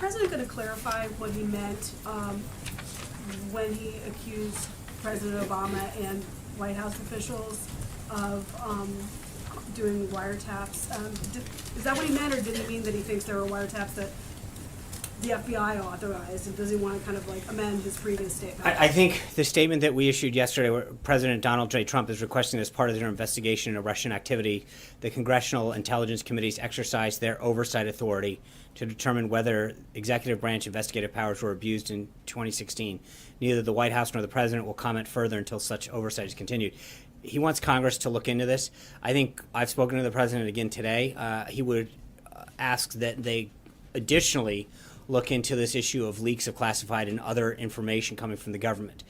president going to clarify what he meant when he accused President Obama and White House officials of doing wiretaps? Is that what he meant, or did he mean that he thinks there were wiretaps that the FBI authorized, and does he want to kind of like amend his previous statement? I think the statement that we issued yesterday, where President Donald J. Trump is requesting as part of their investigation into Russian activity, the Congressional Intelligence Committees exercise their oversight authority to determine whether executive branch investigative powers were abused in 2016. Neither the White House nor the president will comment further until such oversight is continued. He wants Congress to look into this. I think I've spoken to the president again today. He would ask that they additionally look into this issue of leaks of classified and other information coming from the government.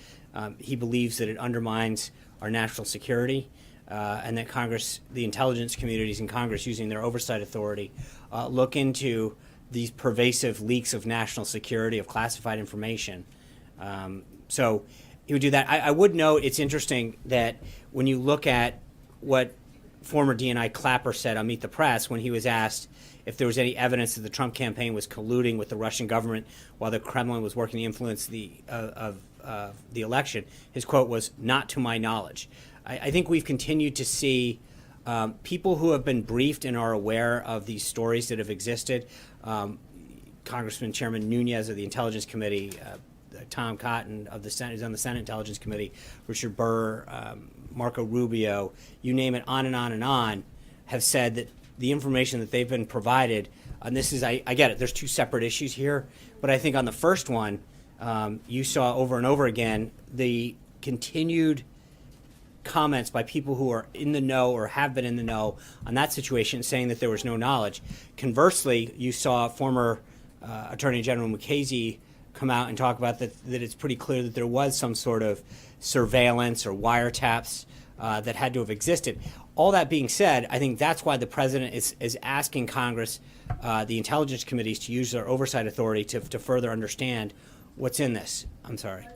He believes that it undermines our national security, and that Congress, the intelligence communities in Congress, using their oversight authority, look into these pervasive leaks of national security, of classified information. So he would do that. I would note, it's interesting that when you look at what former DNI Clapper said on Meet the Press when he was asked if there was any evidence that the Trump campaign was colluding with the Russian government while the Kremlin was working to influence the election, his quote was, "Not to my knowledge." I think we've continued to see people who have been briefed and are aware of these stories that have existed. Congressman Chairman Nunes of the Intelligence Committee, Tom Cotton of the Senate, is on the Senate Intelligence Committee, Richard Burr, Marco Rubio, you name it, on and on and on, have said that the information that they've been provided, and this is, I get it, there's two separate issues here, but I think on the first one, you saw over and over again the continued comments by people who are in the know or have been in the know on that situation saying that there was no knowledge. Conversely, you saw former Attorney General Mukasey come out and talk about that it's pretty clear that there was some sort of surveillance or wiretaps that had to have existed. All that being said, I think that's why the president is asking Congress, the intelligence committees, to use their oversight authority to further understand what's in this. I'm sorry.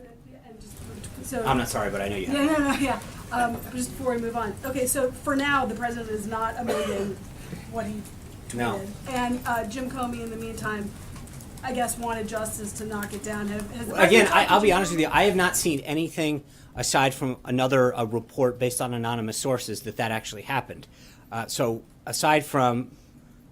I'm not sorry, but I know you have. Yeah. Just before we move on. Okay, so for now, the president is not amending what he tweeted. No. And Jim Comey, in the meantime, I guess wanted justice to knock it down. Again, I'll be honest with you. I have not seen anything aside from another report based on anonymous sources that actually happened. So aside from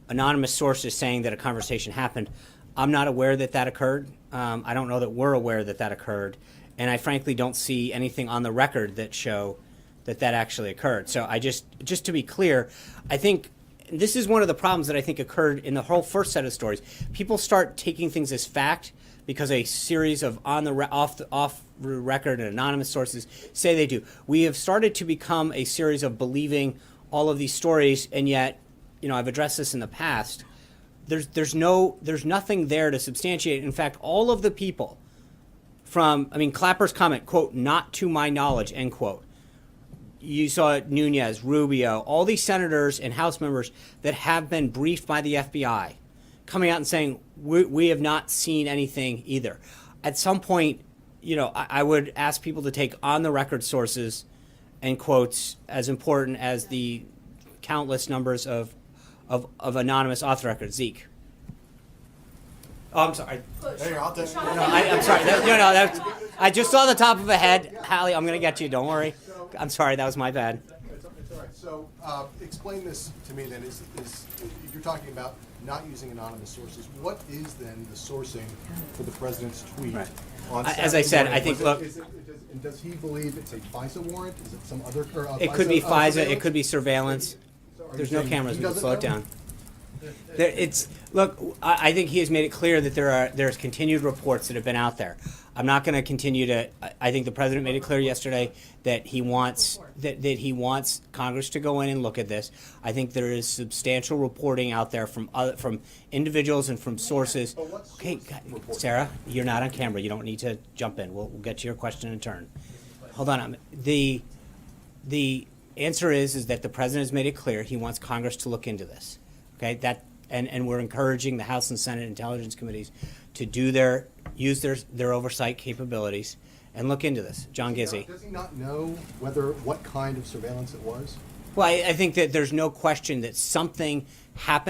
anonymous sources saying that a conversation happened, I'm not aware that occurred. I don't know that we're aware that occurred. And I frankly don't see anything on the record that show that actually occurred. So I just to be clear, I think this is one of the problems that I think occurred in the whole first set of stories. People start taking things as fact because a series of off the record and anonymous sources say they do. We have started to become a series of believing all of these stories, and yet, I've addressed this in the past. There's nothing there to substantiate. In fact, all of the people Clapper's comment, quote, "not to my knowledge," end quote. You saw Nunes, Rubio, all these senators and House members that have been briefed by the FBI coming out and saying, we have not seen anything either. At some point, I would ask people to take on-the-record sources and quotes as important as the countless numbers of anonymous off-the-record. Zeke. Oh, I'm sorry. Hey, I'll take I'm sorry. I just saw the top of a head. Hallie, I'm going to get you. Don't worry. I'm sorry. That was my bad. It's all right. So explain this to me then. Is you're talking about not using anonymous sources. What is then the sourcing for the president's tweet? Right. On As I said, I think, look. Does he believe it's a FISA warrant? Is it some other? It could be FISA. It could be surveillance. There's no cameras. We can slow it down. I think he has made it clear that there's continued reports that have been out there. I'm not going to continue to. I think the president made it clear yesterday that he wants he wants Congress to go in and look at this. I think there is substantial reporting out there from individuals and from sources. Okay, Sarah, you're not on camera. You don't need to jump in. We'll get to your question in turn. Hold on. The answer is that the president has made it clear he wants Congress to look into this. Okay, and we're encouraging the House and Senate Intelligence Committees to use their oversight capabilities and look into this. John Gizzi. Does he not know what kind of surveillance it was? Well, I think that there's no question that something happened.